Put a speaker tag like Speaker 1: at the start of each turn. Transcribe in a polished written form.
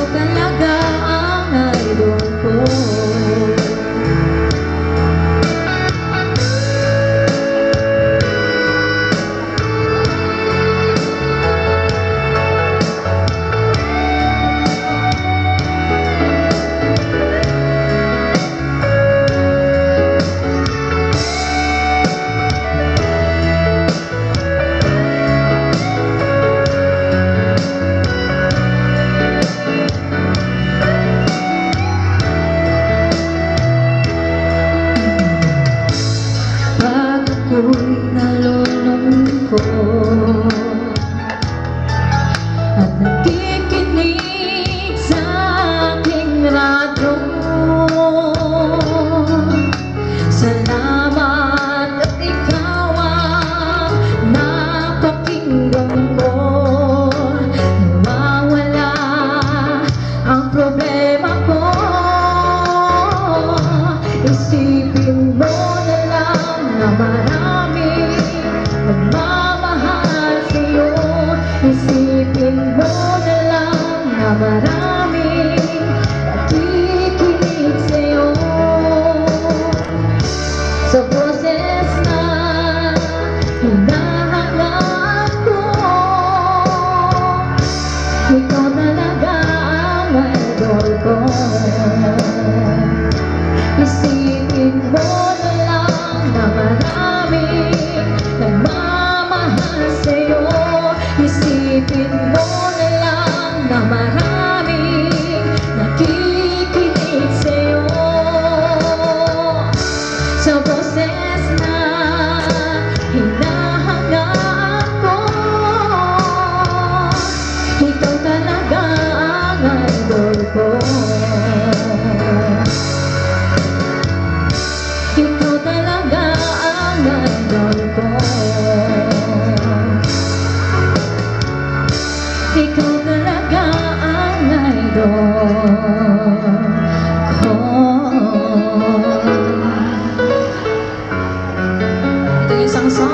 Speaker 1: talaga ang idol ko. Ako'y nalulungkot at nakikinig sa aking radyo. Salamat at ikaw ang napakinggan ko. Nawawala ang problema ko. Isipin mo na lang na maraming nagmamahal sa'yo. Isipin mo na lang na maraming nakikinig sa'yo. Sa boses na hinahanap ko, ikaw talaga ang idol ko. Isipin mo na lang na maraming nagmamahal sa'yo. Isipin mo na lang na maraming nakikinig sa'yo. Sa boses na hinahanap ko, ikaw talaga ang idol ko. Ikaw talaga ang idol ko. Ikaw talaga ang idol ko. Ito yung isang song.